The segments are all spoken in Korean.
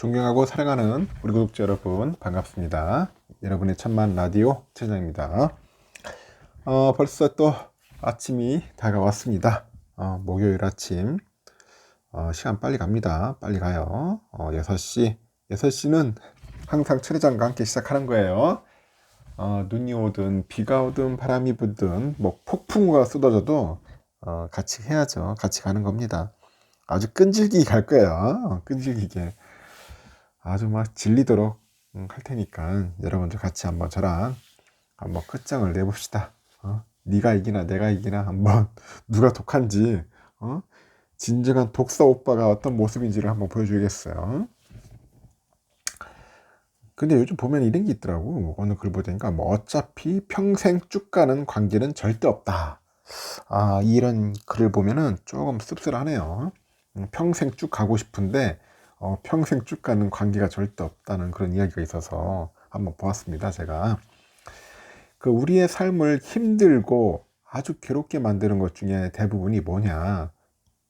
존경하고 사랑하는 우리 구독자 여러분 반갑습니다. 여러분의 천만 라디오 최장입니다. 벌써 또 아침이 다가왔습니다. 목요일 아침 시간 빨리 갑니다. 빨리 가요. 6시 6시는 항상 철회장과 함께 시작하는 거예요. 눈이 오든 비가 오든 바람이 불든 뭐 폭풍우가 쏟아져도 같이 해야죠. 같이 가는 겁니다. 아주 끈질기게 갈 거예요. 끈질기게 아주 막 질리도록 할 테니까 여러분들 같이 한번 저랑 한번 끝장을 내봅시다. 네가 이기나 내가 이기나 한번 누가 독한지 진정한 독사 오빠가 어떤 모습인지를 한번 보여주겠어요. 근데 요즘 보면 이런 게 있더라고. 어느 글 보니까 뭐 어차피 평생 쭉 가는 관계는 절대 없다. 이런 글을 보면은 조금 씁쓸하네요. 평생 쭉 가고 싶은데 평생 쭉 가는 관계가 절대 없다는 그런 이야기가 있어서 한번 보았습니다. 제가 우리의 삶을 힘들고 아주 괴롭게 만드는 것 중에 대부분이 뭐냐,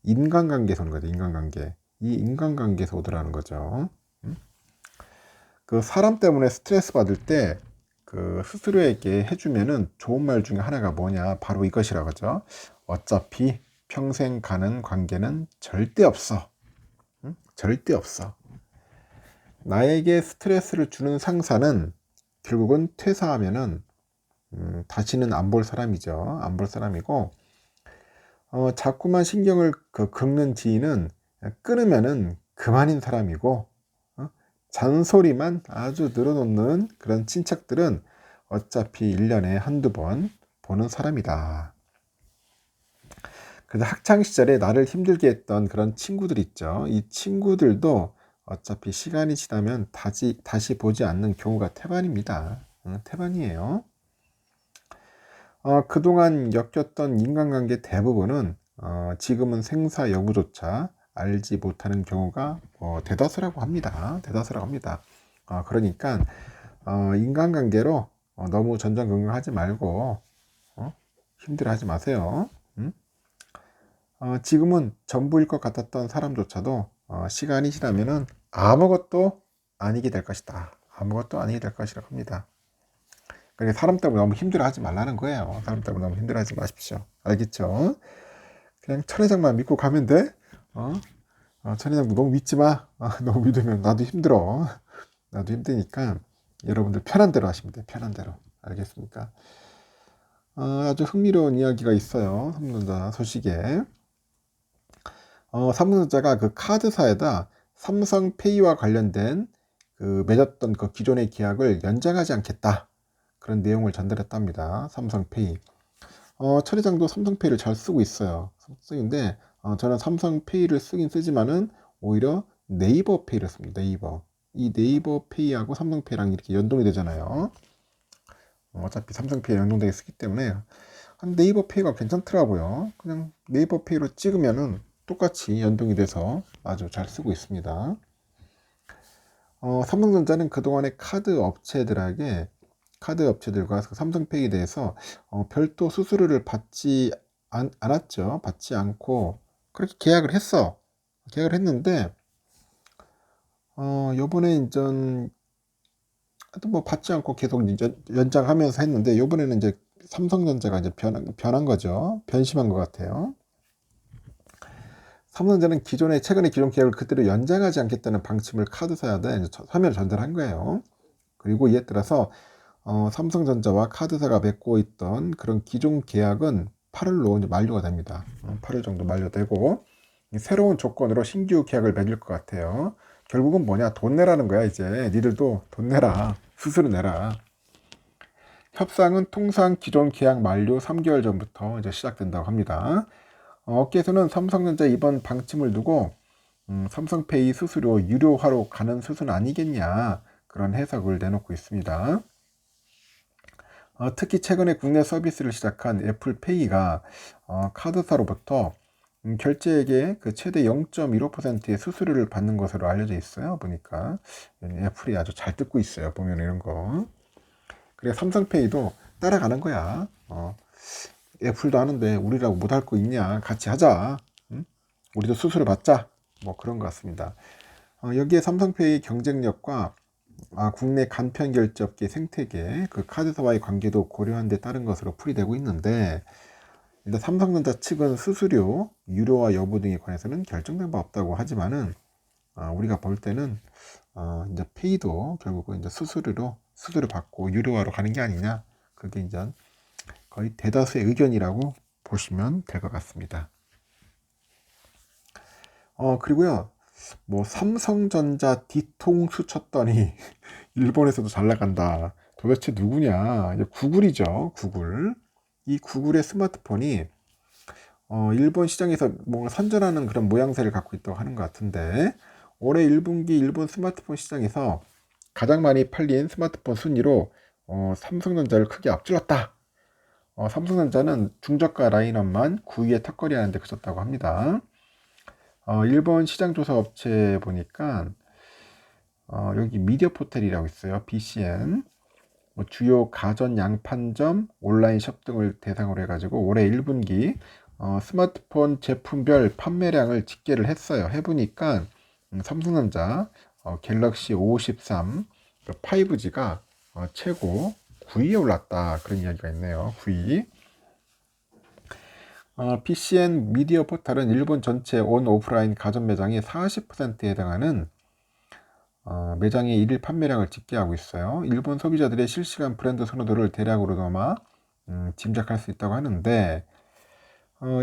인간관계에서 오는 거죠. 인간관계. 이 인간관계에서 오더라는 거죠. 사람 때문에 스트레스 받을 때 스스로에게 해주면은 좋은 말 중에 하나가 뭐냐, 바로 이것이라고 하죠. 어차피 평생 가는 관계는 절대 없어. 절대 없어. 나에게 스트레스를 주는 상사는 결국은 퇴사하면은 다시는 안 볼 사람이죠. 안 볼 사람이고, 자꾸만 신경을 긁는 지인은 끊으면은 그만인 사람이고, 잔소리만 아주 늘어놓는 그런 친척들은 어차피 1년에 한두 번 보는 사람이다. 그래서 학창시절에 나를 힘들게 했던 그런 친구들 있죠. 이 친구들도 어차피 시간이 지나면 다시 보지 않는 경우가 태반입니다. 태반이에요. 그동안 엮였던 인간관계 대부분은 지금은 생사 여부조차 알지 못하는 경우가 대다수라고 합니다. 대다수라고 합니다. 그러니까 인간관계로 너무 전전긍긍하지 말고 힘들어하지 마세요. 지금은 전부일 것 같았던 사람조차도 시간이 지나면은 아무것도 아니게 될 것이다. 아무것도 아니게 될 것이라고 합니다. 그러니까 사람 때문에 너무 힘들어하지 말라는 거예요. 사람 때문에 너무 힘들어하지 마십시오. 알겠죠? 그냥 천혜장만 믿고 가면 돼. 천혜장 너무 믿지 마. 너무 믿으면 나도 힘들어. 나도 힘드니까 여러분들 편한 대로 하시면 돼. 편한 대로. 알겠습니까? 아주 흥미로운 이야기가 있어요. 삼성전자 소식에. 삼성전자가 카드사에다 삼성페이와 관련된 맺었던 기존의 계약을 연장하지 않겠다. 그런 내용을 전달했답니다. 삼성페이. 천회장도 삼성페이를 잘 쓰고 있어요. 쓰는데 저는 삼성페이를 쓰긴 쓰지만은 오히려 네이버페이를 씁니다. 네이버. 이 네이버페이하고 삼성페이랑 이렇게 연동이 되잖아요. 어차피 삼성페이 연동되어 쓰기 때문에 네이버페이가 괜찮더라고요. 그냥 네이버페이로 찍으면은 똑같이 연동이 돼서 아주 잘 쓰고 있습니다. 삼성전자는 그동안에 카드 업체들과 삼성페이에 대해서 별도 수수료를 받지 않았죠. 받지 않고 그렇게 계약을 했는데 요번에 이제 뭐 받지 않고 계속 이제 연장하면서 했는데, 요번에는 이제 삼성전자가 이제 변한 거죠. 변심한 것 같아요. 삼성전자는 최근에 기존 계약을 그대로 연장하지 않겠다는 방침을 카드사에다 서면을 전달한 거예요. 그리고 이에 따라서 삼성전자와 카드사가 맺고 있던 그런 기존 계약은 8월로 이제 만료가 됩니다. 8월 정도 만료되고 새로운 조건으로 신규 계약을 맺을 것 같아요. 결국은 뭐냐, 돈 내라는 거야. 이제 니들도 돈 내라, 수수료 내라. 협상은 통상 기존 계약 만료 3개월 전부터 이제 시작된다고 합니다. 업계에서는 삼성전자 이번 방침을 두고 삼성페이 수수료 유료화로 가는 수순 아니겠냐, 그런 해석을 내놓고 있습니다. 특히 최근에 국내 서비스를 시작한 애플페이가 카드사로부터 결제액의 최대 0.15%의 수수료를 받는 것으로 알려져 있어요. 보니까 애플이 아주 잘 뜯고 있어요. 보면 이런 거. 그래 삼성페이도 따라가는 거야. 애플도 하는데 우리라고 못할 거 있냐? 같이 하자. 응? 우리도 수수료 받자. 뭐 그런 것 같습니다. 여기에 삼성페이의 경쟁력과 국내 간편결제업계 생태계, 그 카드사와의 관계도 고려한 데 따른 것으로 풀이되고 있는데, 일단 삼성전자 측은 수수료, 유료화 여부 등에 관해서는 결정된 바 없다고 하지만은 우리가 볼 때는 이제 페이도 결국은 이제 수수료 받고 유료화로 가는 게 아니냐, 그게 이제 거의 대다수의 의견이라고 보시면 될 것 같습니다. 그리고요, 뭐 삼성전자 뒤통수 쳤더니 일본에서도 잘 나간다. 도대체 누구냐? 이제 구글이죠. 구글. 이 구글의 스마트폰이 일본 시장에서 뭔가 선전하는 그런 모양새를 갖고 있다고 하는 것 같은데, 올해 1분기 일본 스마트폰 시장에서 가장 많이 팔린 스마트폰 순위로 삼성전자를 크게 앞질렀다. 삼성전자는 중저가 라인업만 9위에 턱걸이하는 데 그쳤다고 합니다. 일본 시장 조사 업체 보니까 여기 미디어 포털이라고 있어요. BCN. 뭐 주요 가전 양판점, 온라인 숍 등을 대상으로 해가지고 올해 1분기 스마트폰 제품별 판매량을 집계를 했어요. 해보니까 삼성전자 갤럭시 53 5G가 최고 9위에 올랐다, 그런 이야기가 있네요. 9위. PCN 미디어 포털은 일본 전체 온 오프라인 가전 매장의 40%에 해당하는 매장의 일일 판매량을 집계하고 있어요. 일본 소비자들의 실시간 브랜드 선호도를 대략으로나마 짐작할 수 있다고 하는데,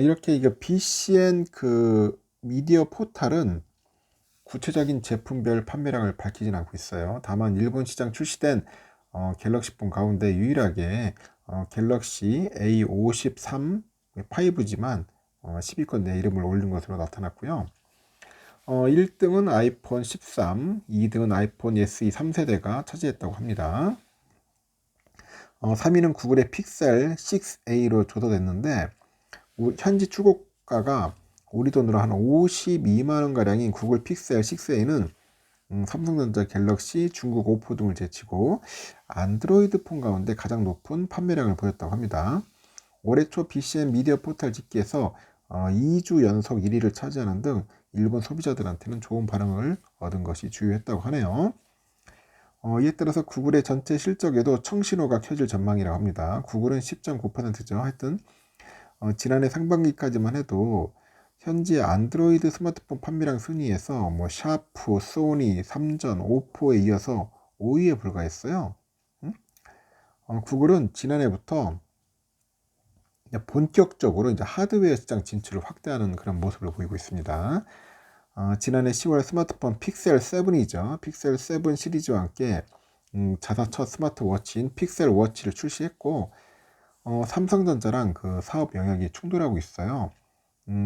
이렇게 이게 BCN 그 미디어 포털은 구체적인 제품별 판매량을 밝히진 않고 있어요. 다만 일본 시장 출시된 갤럭시폰 가운데 유일하게 갤럭시 A53 5G만 10위권 내 이름을 올린 것으로 나타났고요. 1등은 아이폰 13, 2등은 아이폰 SE 3세대가 차지했다고 합니다. 3위는 구글의 픽셀 6A로 조사됐는데, 현지 출고가가 우리 돈으로 한 52만원가량인 구글 픽셀 6A는 삼성전자 갤럭시, 중국 오포 등을 제치고 안드로이드 폰 가운데 가장 높은 판매량을 보였다고 합니다. 올해 초 BCN 미디어 포털 집계에서 2주 연속 1위를 차지하는 등 일본 소비자들한테는 좋은 반응을 얻은 것이 주요했다고 하네요. 이에 따라서 구글의 전체 실적에도 청신호가 켜질 전망이라고 합니다. 구글은 10.9%죠. 하여튼 지난해 상반기까지만 해도 현재 안드로이드 스마트폰 판매량 순위에서 뭐 샤프, 소니, 삼전, 오포에 이어서 5위에 불과했어요. 구글은 지난해부터 본격적으로 이제 하드웨어 시장 진출을 확대하는 그런 모습을 보이고 있습니다. 지난해 10월 스마트폰 픽셀 7이죠. 픽셀 7 시리즈와 함께 자사 첫 스마트워치인 픽셀 워치를 출시했고, 삼성전자랑 그 사업 영역이 충돌하고 있어요.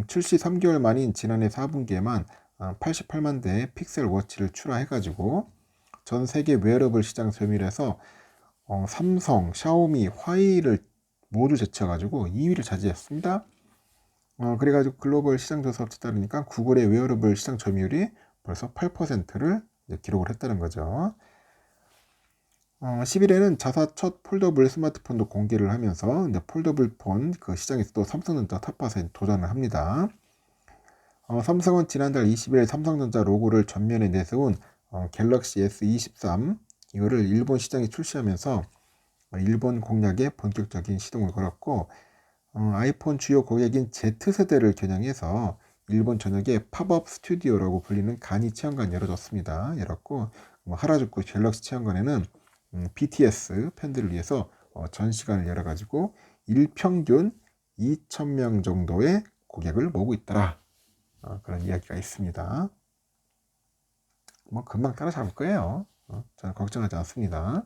출시 3개월 만인 지난해 4분기에만 88만 대의 픽셀 워치를 출하해가지고 전 세계 웨어러블 시장 점유율에서 삼성, 샤오미, 화웨이를 모두 제쳐가지고 2위를 차지했습니다. 그래가지고 글로벌 시장 조사 업체 따르니까 구글의 웨어러블 시장 점유율이 벌써 8%를 기록을 했다는 거죠. 10일에는 자사 첫 폴더블 스마트폰도 공개를 하면서 이제 폴더블 폰 그 시장에서도 삼성전자 탑5에 도전을 합니다. 삼성은 지난달 20일 삼성전자 로고를 전면에 내세운 갤럭시 S23 이거를 일본 시장에 출시하면서 일본 공략에 본격적인 시동을 걸었고, 아이폰 주요 고객인 Z세대를 겨냥해서 일본 전역에 팝업 스튜디오라고 불리는 간이 체험관 열어줬습니다. 열었고, 하라주쿠 갤럭시 체험관에는 BTS 팬들을 위해서 전시관을 열어가지고 일평균 2,000명 정도의 고객을 모으고 있더라. 그런 이야기가 있습니다. 뭐 금방 따라잡을 거예요. 저는 걱정하지 않습니다.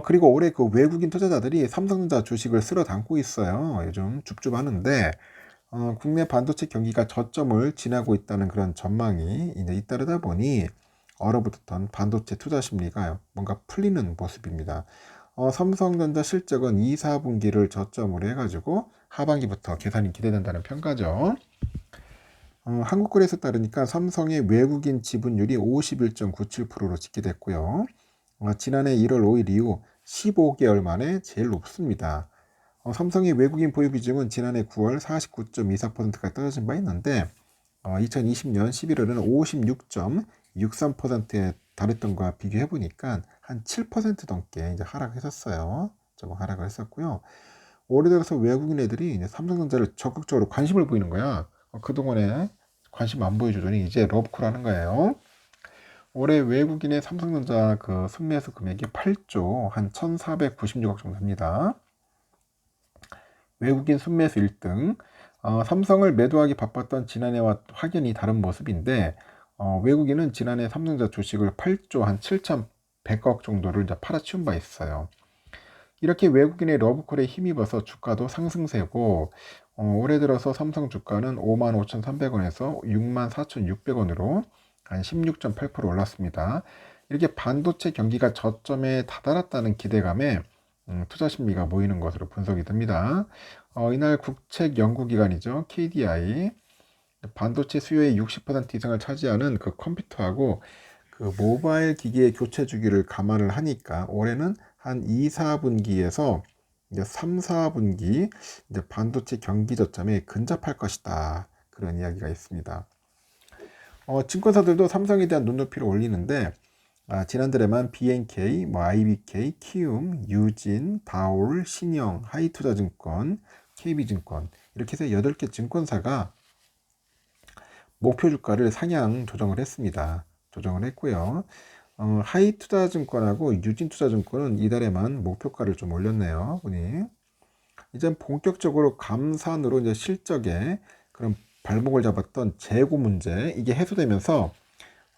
그리고 올해 그 외국인 투자자들이 삼성전자 주식을 쓸어 담고 있어요. 요즘 줍줍하는데 국내 반도체 경기가 저점을 지나고 있다는 그런 전망이 이제 잇따르다 보니 얼어붙었던 반도체 투자 심리가 뭔가 풀리는 모습입니다. 삼성전자 실적은 2, 4분기를 저점으로 해가지고 하반기부터 개선이 기대된다는 평가죠. 한국거래에서 따르니까 삼성의 외국인 지분율이 51.97%로 집계됐고요. 지난해 1월 5일 이후 15개월 만에 제일 높습니다. 삼성의 외국인 보유 비중은 지난해 9월 49.24%까지 떨어진 바 있는데, 2020년 11월에는 56.63%에 달했던 거와 비교해 보니까 한 7% 넘게 이제 하락했었어요. 조금 하락을 했었고요. 올해 들어서 외국인 애들이 이제 삼성전자를 적극적으로 관심을 보이는 거야. 그동안에 관심 안 보여주더니 이제 러브콜하는 거예요. 올해 외국인의 삼성전자 그 순매수 금액이 8조 한 1,496억 정도 됩니다. 외국인 순매수 1등. 삼성을 매도하기 바빴던 지난해와 확연히 다른 모습인데 외국인은 지난해 삼성전자 주식을 8조 한 7,100억 정도를 이제 팔아치운 바 있어요. 이렇게 외국인의 러브콜에 힘입어서 주가도 상승세고 올해 들어서 삼성 주가는 55,300원에서 64,600원으로 한 16.8% 올랐습니다. 이렇게 반도체 경기가 저점에 다다랐다는 기대감에 투자 심리가 모이는 것으로 분석이 됩니다. 이날 국책 연구기관이죠. KDI 반도체 수요의 60% 이상을 차지하는 그 컴퓨터하고 그 모바일 기기의 교체 주기를 감안을 하니까 올해는 한 2, 4분기에서 이제 3, 4분기 이제 반도체 경기 저점에 근접할 것이다. 그런 이야기가 있습니다. 증권사들도 삼성에 대한 눈높이를 올리는데 지난달에만 BNK, IBK, 키움, 유진, 다올, 신영, 하이투자증권, KB증권 이렇게 해서 8개 증권사가 목표 주가를 상향 조정을 했습니다. 조정을 했고요. 하이투자증권하고 유진투자증권은 이달에만 목표가를 좀 올렸네요. 보니 이제 본격적으로 감산으로 이제 실적에 그런 발목을 잡았던 재고 문제 이게 해소되면서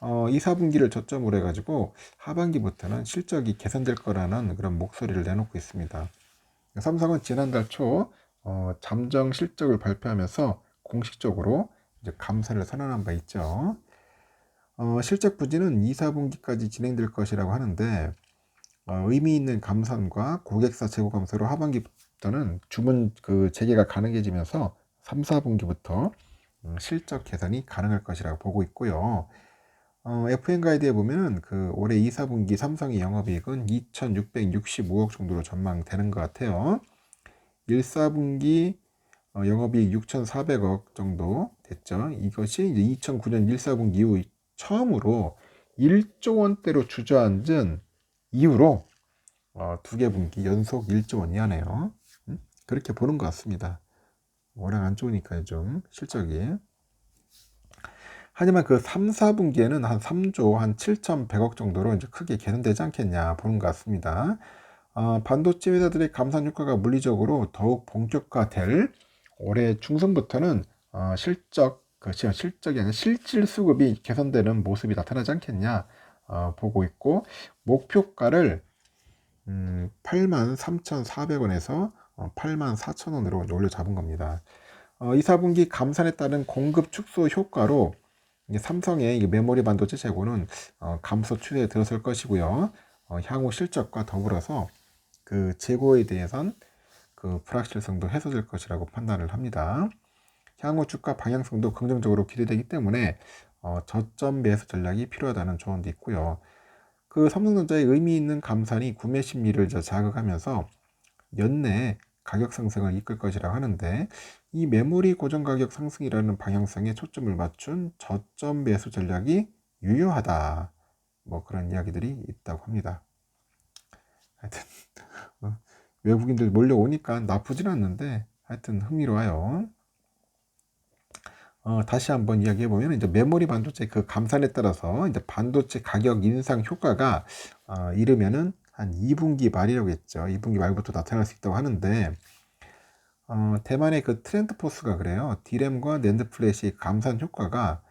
2, 4분기를 저점으로 해가지고 하반기부터는 실적이 개선될 거라는 그런 목소리를 내놓고 있습니다. 삼성은 지난달 초 잠정 실적을 발표하면서 공식적으로 이제 감사를 선언한 바 있죠. 실적 부진은 2, 4분기까지 진행될 것이라고 하는데 의미 있는 감산과 고객사 재고 감소로 하반기부터는 주문 그 재개가 가능해지면서 3, 4분기부터 실적 개선이 가능할 것이라고 보고 있고요. FN 가이드에 보면은 그 올해 2, 4분기 삼성의 영업이익은 2,665억 정도로 전망되는 것 같아요. 1, 4분기 영업이익 6,400억 정도 됐죠. 이것이 이제 2009년 1, 4분기 이후 처음으로 1조 원대로 주저앉은 이후로 두 개 분기 연속 1조 원 이하네요. 그렇게 보는 것 같습니다. 워낙 안 좋으니까 좀 실적이. 하지만 그 3, 4분기에는 한 3조 한 7,100억 정도로 이제 크게 개선되지 않겠냐 보는 것 같습니다. 반도체 회사들의 감산 효과가 물리적으로 더욱 본격화될 올해 중순부터는 실적이 아니라 실질 수급이 개선되는 모습이 나타나지 않겠냐 보고 있고 목표가를 83,400원에서 84,000원으로 올려 잡은 겁니다. 2, 4분기 감산에 따른 공급 축소 효과로 삼성의 메모리 반도체 재고는 감소 추세에 들어설 것이고요. 향후 실적과 더불어서 그 재고에 대해선 그 불확실성도 해소될 것이라고 판단을 합니다. 향후 주가 방향성도 긍정적으로 기대되기 때문에 저점 매수 전략이 필요하다는 조언도 있고요. 그 삼성전자의 의미 있는 감산이 구매 심리를 자극하면서 연내 가격 상승을 이끌 것이라고 하는데 이 메모리 고정 가격 상승이라는 방향성에 초점을 맞춘 저점 매수 전략이 유효하다. 뭐 그런 이야기들이 있다고 합니다. 하여튼 외국인들 몰려오니까 나쁘진 않는데 하여튼 흥미로워요. 다시 한번 이야기해 보면 이제 메모리 반도체 그 감산에 따라서 이제 반도체 가격 인상 효과가 이르면은 한 2분기 말이라고 했죠. 2분기 말부터 나타날 수 있다고 하는데 대만의 그 트렌드포스가 그래요. D램과 낸드 플래시의 감산 효과가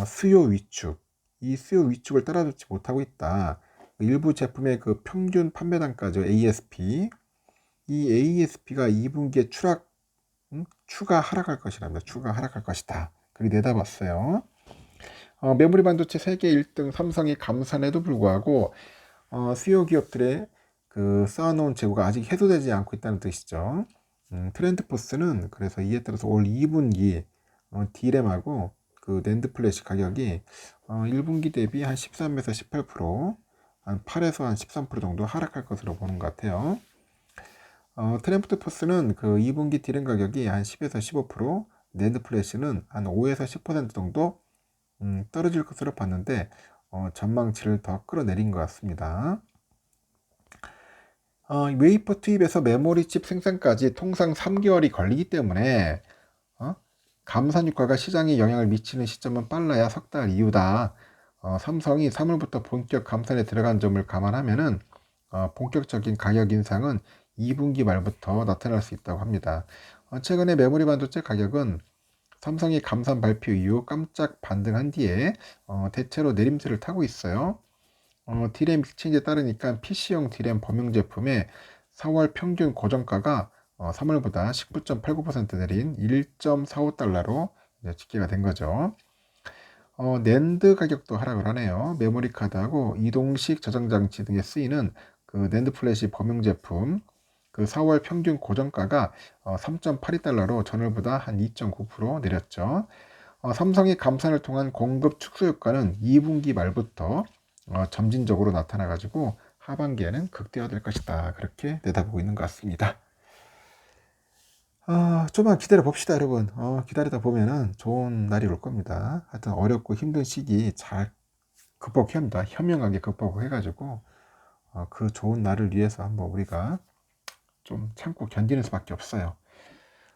수요 위축, 이 수요 위축을 따라잡지 못하고 있다. 일부 제품의 그 평균 판매단가죠. ASP. 이 ASP가 2분기에 추가 하락할 것이랍니다. 추가 하락할 것이다. 그렇게 내다봤어요. 메모리 반도체 세계 1등 삼성이 감산에도 불구하고 수요 기업들의 그 쌓아놓은 재고가 아직 해소되지 않고 있다는 뜻이죠. 트렌드포스는 그래서 이에 따라서 올 2분기 D램하고 그 낸드 플래시 가격이 1분기 대비 한 13에서 18%, 한 8에서 한 13% 정도 하락할 것으로 보는 것 같아요. 트렌드포스는 그 2분기 D램 가격이 한 10에서 15%, 낸드 플래시는 한 5에서 10% 정도 떨어질 것으로 봤는데 전망치를 더 끌어내린 것 같습니다. 웨이퍼 투입에서 메모리 칩 생산까지 통상 3개월이 걸리기 때문에 감산 효과가 시장에 영향을 미치는 시점은 빨라야 석 달 이후다. 삼성이 3월부터 본격 감산에 들어간 점을 감안하면은 본격적인 가격 인상은 2분기 말부터 나타날 수 있다고 합니다. 최근에 메모리 반도체 가격은 삼성이 감산 발표 이후 깜짝 반등한 뒤에 대체로 내림세를 타고 있어요. D램 익스체인지에 따르니까 PC용 D램 범용 제품의 4월 평균 고정가가 3월보다 19.89% 내린 1.45달러로 집계가 된 거죠. 낸드 가격도 하락을 하네요. 메모리 카드하고 이동식 저장 장치 등에 쓰이는 그 낸드 플래시 범용 제품 그 4월 평균 고정가가 3.82달러로 전월보다 한 2.9% 내렸죠. 삼성이 감산을 통한 공급 축소 효과는 2분기 말부터 점진적으로 나타나 가지고 하반기에는 극대화될 것이다. 그렇게 내다보고 있는 것 같습니다. 좀만 기다려 봅시다, 여러분. 기다리다 보면은 좋은 날이 올 겁니다. 하여튼 어렵고 힘든 시기 잘 극복해야 합니다. 현명하게 극복해가지고 그 좋은 날을 위해서 한번 우리가 좀 참고 견디는 수밖에 없어요.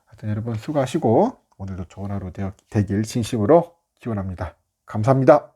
하여튼 여러분 수고하시고 오늘도 좋은 하루 되길 진심으로 기원합니다. 감사합니다.